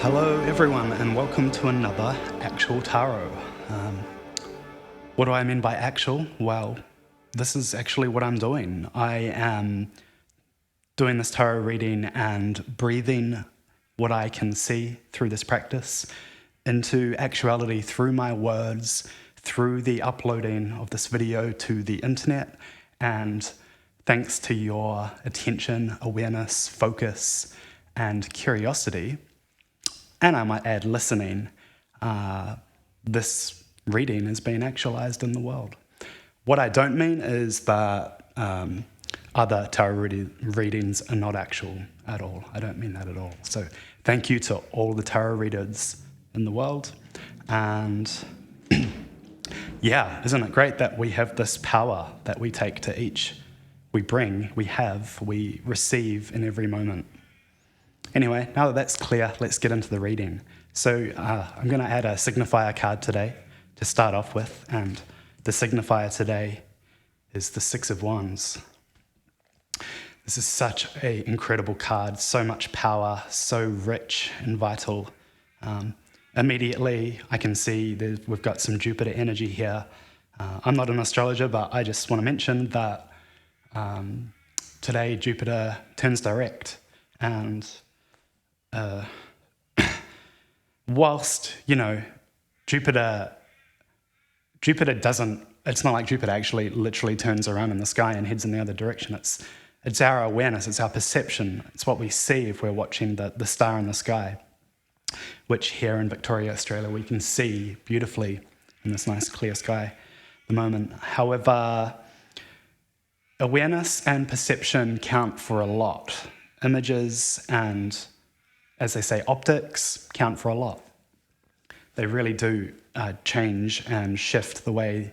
Hello everyone and welcome to another Actual Tarot. What do I mean by actual? Well, this is actually what I'm doing. I am doing this tarot reading and breathing what I can see through this practice into actuality through my words, through the uploading of this video to the internet, and thanks to your attention, awareness, focus, and curiosity, and I might add listening, this reading is being actualized in the world. What I don't mean is that other tarot readings are not actual at all. I don't mean that at all. So thank you to all the tarot readers in the world. And yeah, isn't it great that we have this power that we take to each, we bring, we receive in every moment. Anyway, now that that's clear, let's get into the reading. So I'm going to add a signifier card today to start off with, and the signifier today is the Six of Wands. This is such an incredible card, so much power, so rich and vital. Immediately, I can see that we've got some Jupiter energy here. I'm not an astrologer, but I just want to mention that today Jupiter turns direct, and whilst, Jupiter doesn't, it's not like Jupiter actually literally turns around in the sky and heads in the other direction. It's our awareness, it's our perception, it's what we see if we're watching the star in the sky, which here in Victoria, Australia, we can see beautifully in this nice clear sky at the moment. However, awareness and perception count for a lot. Images and, as they say, optics count for a lot. They really do change and shift the way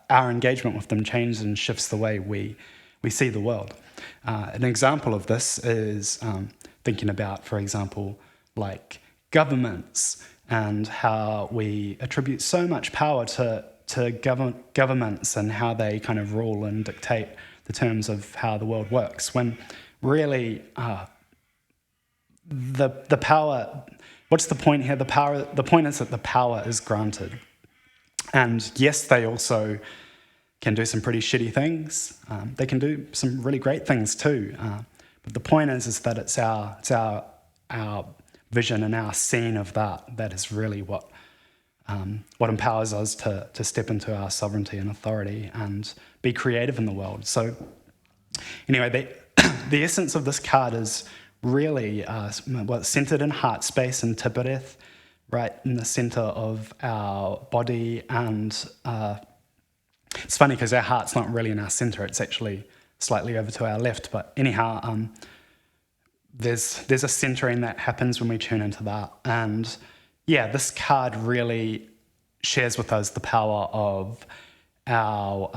our engagement with them changes and shifts the way we see the world. An example of this is thinking about, for example, like governments and how we attribute so much power to governments and how they kind of rule and dictate the terms of how the world works, when really the power, what's the point here? The point is that the power is granted. And yes, they also can do some pretty shitty things. They can do some really great things too. But the point is that it's our vision and our scene of that is really what empowers us to step into our sovereignty and authority and be creative in the world. So anyway, the essence of this card is really it's centered in heart space and Tibet, right in the center of our body. And it's funny because our heart's not really in our center, it's actually slightly over to our left. But anyhow, there's a centering that happens when we tune into that. And yeah, this card really shares with us the power of our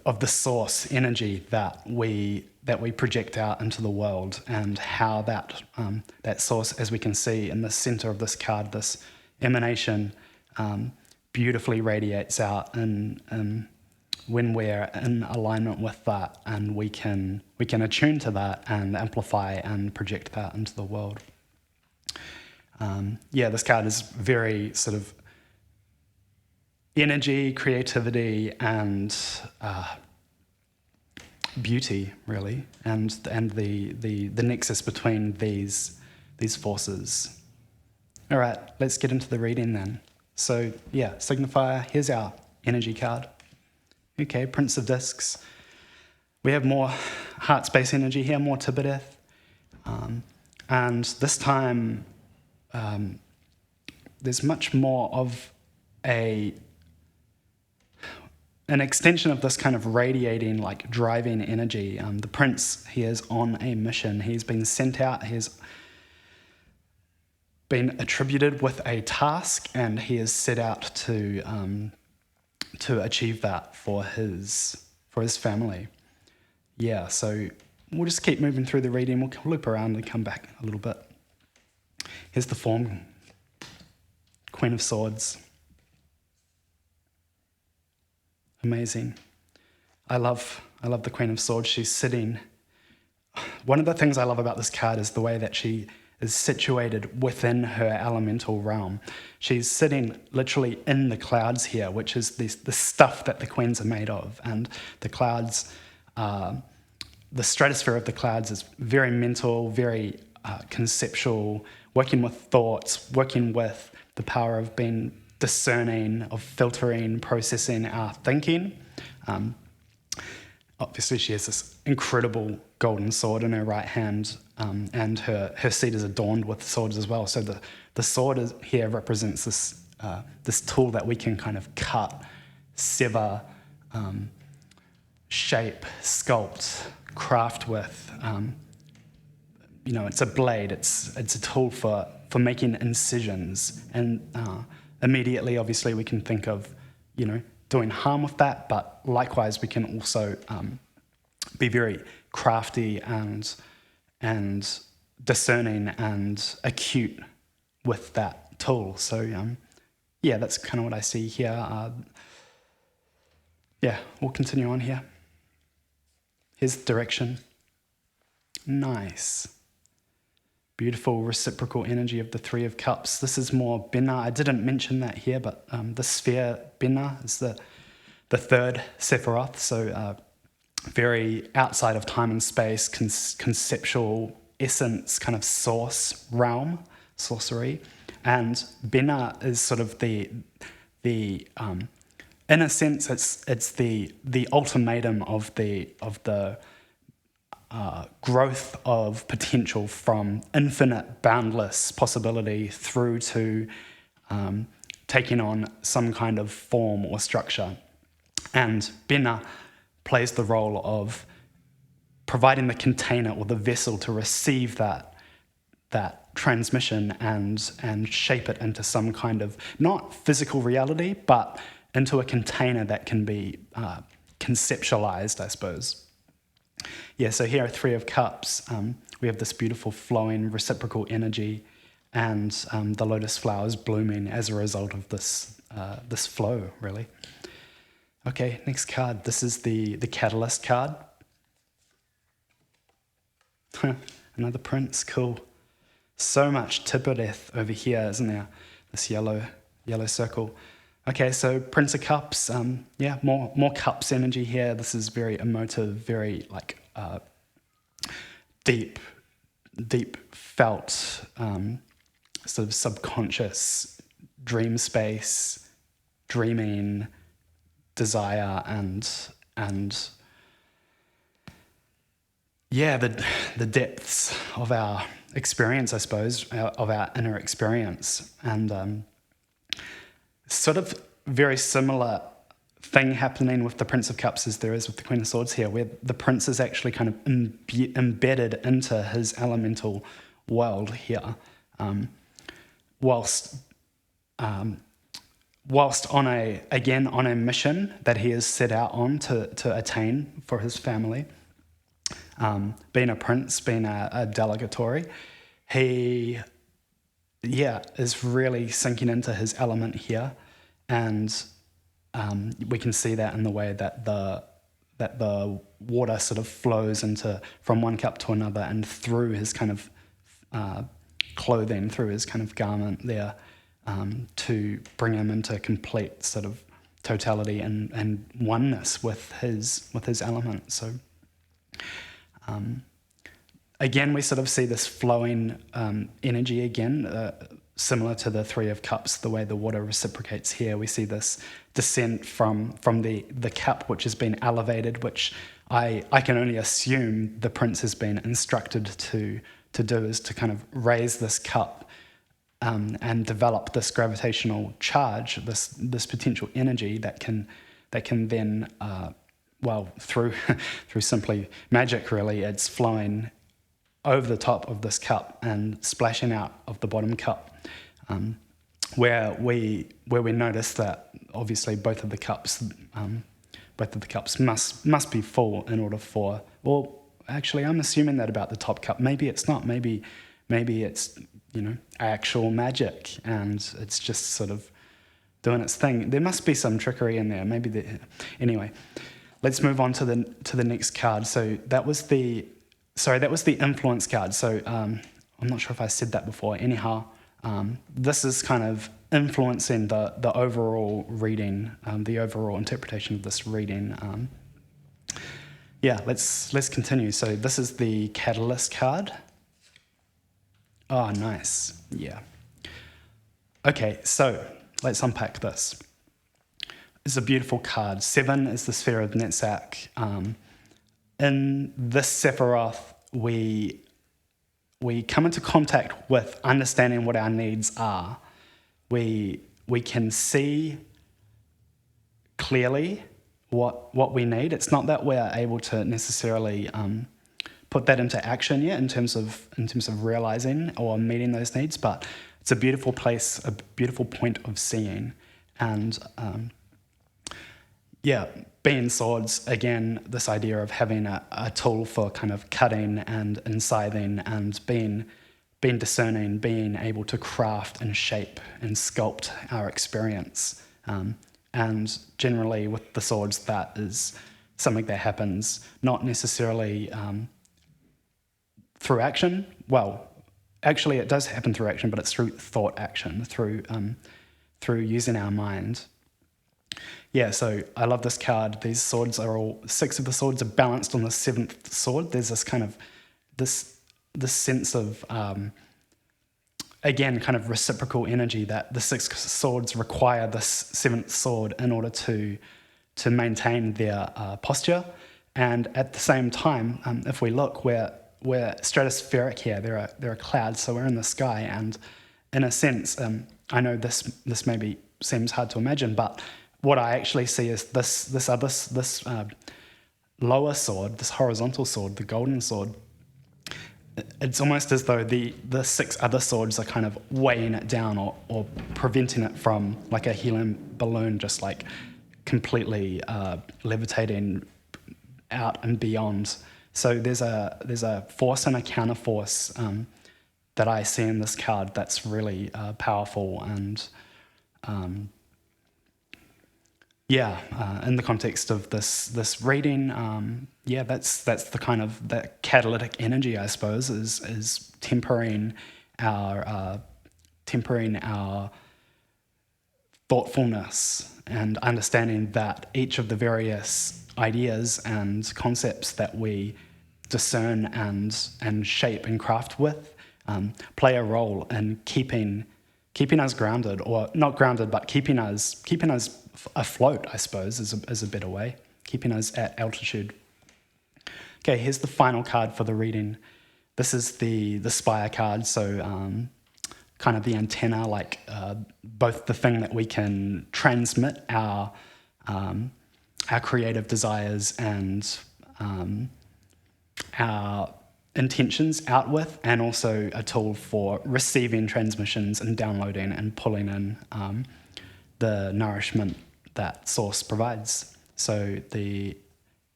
of the source energy that we project out into the world, and how that source, as we can see in the center of this card, this emanation, beautifully radiates out, and when we're in alignment with that, and we can attune to that and amplify and project that into the world. This card is very sort of energy, creativity, and beauty, really, and the nexus between these forces. All right, let's get into the reading then. So yeah, signifier, here's our energy card. Okay, Prince of Discs. We have more heart space energy here, more Tibet. And this time, there's much more of an extension of this kind of radiating, like driving energy. The prince, he is on a mission. He's been sent out, he's been attributed with a task, and he is set out to achieve that for his family. Yeah, so we'll just keep moving through the reading. We'll loop around and come back a little bit. Here's the form. Queen of Swords. Amazing. I love the Queen of Swords. She's sitting. One of the things I love about this card is the way that she is situated within her elemental realm. She's sitting literally in the clouds here, which is the stuff that the queens are made of. And the clouds, the stratosphere of the clouds is very mental, very conceptual, working with thoughts, working with the power of being discerning, of filtering, processing our thinking. Obviously, she has this incredible golden sword in her right hand, and her seat is adorned with swords as well. So the sword here represents this tool that we can kind of cut, sever, shape, sculpt, craft with. It's a blade. It's a tool for making incisions, and immediately, obviously, we can think of doing harm with that, but likewise we can also be very crafty and discerning and acute with that tool. So that's kind of what I see here. We'll continue on here. Here's the direction. Nice. Beautiful reciprocal energy of the Three of Cups. This is more Binah. I didn't mention that here, but the sphere Binah is the third Sephiroth, so very outside of time and space, conceptual essence, kind of source realm, sorcery. And Binah is sort of the in a sense, it's the ultimatum of the growth of potential from infinite, boundless possibility through to taking on some kind of form or structure. And Binah plays the role of providing the container or the vessel to receive that transmission and shape it into some kind of, not physical reality, but into a container that can be conceptualized, I suppose. So here are Three of Cups. We have this beautiful flowing reciprocal energy, and the lotus flowers blooming as a result of this flow, really. Okay, next card. This is the Catalyst card. Another prince, cool. So much Tippereth over here, isn't there? This yellow circle. Okay, so Prince of Cups, more cups energy here. This is very emotive, very deep felt, sort of subconscious dream space, dreaming, desire, and the depths of our experience, I suppose, of our inner experience. And sort of very similar thing happening with the Prince of Cups as there is with the Queen of Swords here, where the prince is actually kind of embedded into his elemental world here, whilst on a mission that he is set out on to attain for his family. Being a prince, being a delegatory, he is really sinking into his element here, and we can see that in the way that the water sort of flows from one cup to another and through his kind of clothing, through his kind of garment there, to bring him into complete sort of totality and oneness with his element. So again, we sort of see this flowing energy again, similar to the Three of Cups, the way the water reciprocates here. We see this descent from the cup which has been elevated, which I can only assume the prince has been instructed to do, is to kind of raise this cup and develop this gravitational charge, this potential energy that can then through simply magic, really, it's flowing over the top of this cup and splashing out of the bottom cup, where we notice that obviously both of the cups must be full in order for. Well, actually, I'm assuming that about the top cup. Maybe it's not. Maybe it's actual magic, and it's just sort of doing its thing. There must be some trickery in there. Anyway, let's move on to the next card. So that was the influence card. So I'm not sure if I said that before. Anyhow, this is kind of influencing the overall reading, the overall interpretation of this reading. Let's continue. So this is the Catalyst card. Oh, nice. Yeah. Okay, so let's unpack this. It's a beautiful card. 7 is the Sphere of Netzach. In this Sephiroth, we come into contact with understanding what our needs are. We can see clearly what we need. It's not that we're able to necessarily put that into action yet in terms of realizing or meeting those needs, but it's a beautiful place, a beautiful point of seeing. And being swords, again, this idea of having a tool for kind of cutting and scything and being discerning, being able to craft and shape and sculpt our experience. And generally with the swords, that is something that happens not necessarily through action. Well, actually it does happen through action, but it's through thought action, through using our mind. Yeah, so I love this card. These swords are all, 6 of the swords are balanced on the 7th sword. There's this kind of, this sense of, again, kind of reciprocal energy that the 6 swords require this 7th sword in order to maintain their posture. And at the same time, if we look, we're stratospheric here. There are clouds, so we're in the sky. And in a sense, I know this maybe seems hard to imagine, but what I actually see is this lower sword, this horizontal sword, the golden sword. It's almost as though the 6 other swords are kind of weighing it down or preventing it from, like a helium balloon, just like completely levitating out and beyond. So there's a force and a counter force that I see in this card that's really powerful. And in the context of this reading, that's the kind of that catalytic energy, I suppose, is tempering our thoughtfulness and understanding that each of the various ideas and concepts that we discern and shape and craft with play a role in keeping us grounded, or not grounded, but keeping us afloat, I suppose, is a better way, keeping us at altitude. Okay, here's the final card for the reading. This is the Spire card, so kind of the antenna, like both the thing that we can transmit our creative desires and our intentions out with, and also a tool for receiving transmissions and downloading and pulling in the nourishment that source provides. So the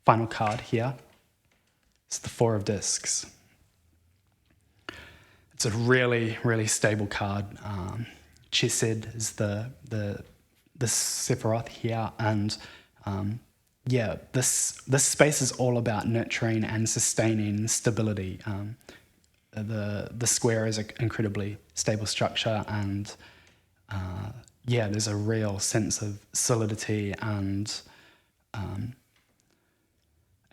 final card here is the 4 of Discs. It's a really, really stable card. Chesed is the Sephiroth here, and this space is all about nurturing and sustaining stability. The square is an incredibly stable structure, and there's a real sense of solidity and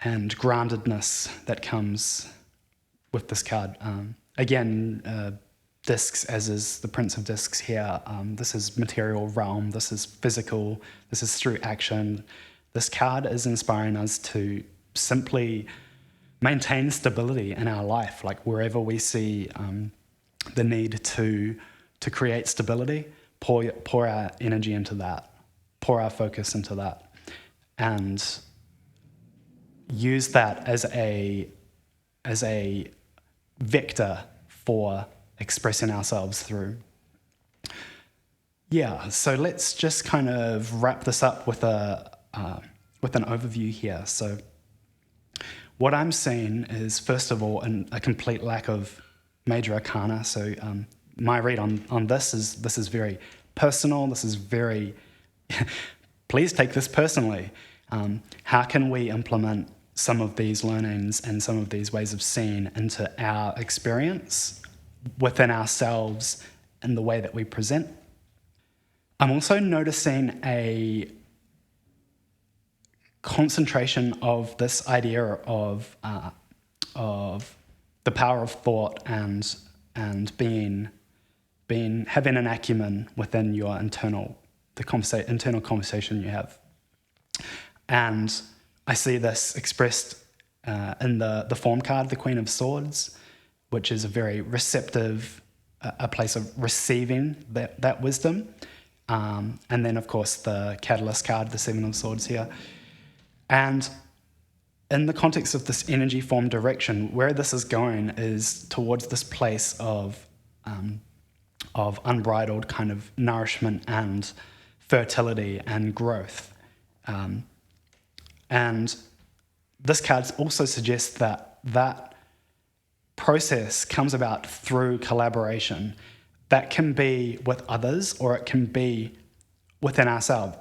groundedness that comes with this card. Discs, as is the Prince of Discs here, this is material realm, this is physical, this is through action. This card is inspiring us to simply maintain stability in our life, like wherever we see the need to create stability, pour our energy into that, pour our focus into that, and use that as a vector for expressing ourselves through. So let's just kind of wrap this up with an overview here. So what I'm seeing is, first of all, a complete lack of major arcana. So my read on this is very personal. This is very, please take this personally. How can we implement some of these learnings and some of these ways of seeing into our experience within ourselves in the way that we present. I'm also noticing a concentration of this idea of the power of thought and being having an acumen within your internal conversation you have. And I see this expressed in the form card, the Queen of Swords, which is a very receptive, a place of receiving that wisdom. And then, of course, the Catalyst card, the Seven of Swords here. And in the context of this energy form direction, where this is going is towards this place of unbridled kind of nourishment and fertility and growth. And this card also suggests that process comes about through collaboration. That can be with others or it can be within ourselves.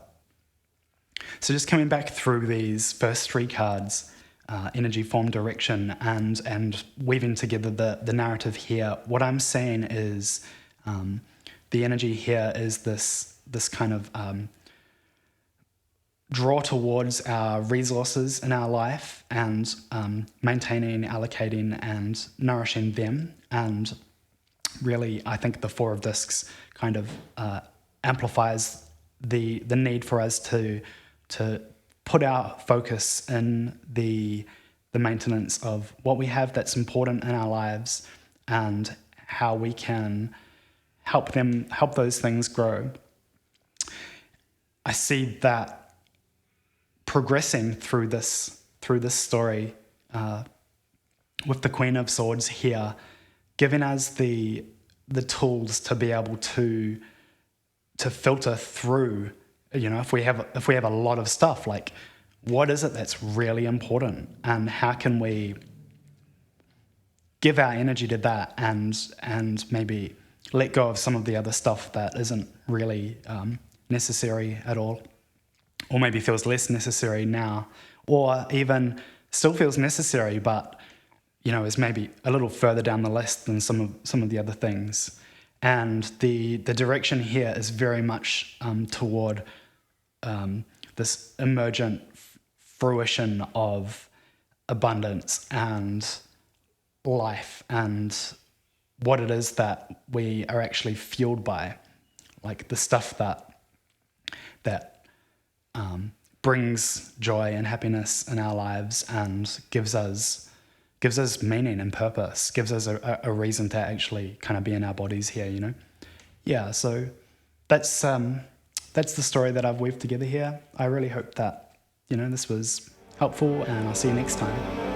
So just coming back through these first three cards, energy, form, direction, and weaving together the narrative here, what I'm saying is the energy here is this kind of draw towards our resources in our life and maintaining, allocating, and nourishing them. And really, I think the Four of Discs kind of amplifies the need for us to put our focus in the maintenance of what we have that's important in our lives and how we can help those things grow. I see that progressing through this story with the Queen of Swords here, giving us the tools to be able to filter through. You know, if we have a lot of stuff, like what is it that's really important, and how can we give our energy to that, and maybe let go of some of the other stuff that isn't really necessary at all, or maybe feels less necessary now, or even still feels necessary, but is maybe a little further down the list than some of the other things. And the direction here is very much toward this emergent fruition of abundance and life and what it is that we are actually fueled by, like the stuff that brings joy and happiness in our lives and gives us meaning and purpose, gives us a reason to actually kind of be in our bodies here, Yeah, so that's the story that I've weaved together here. I really hope that, this was helpful, and I'll see you next time.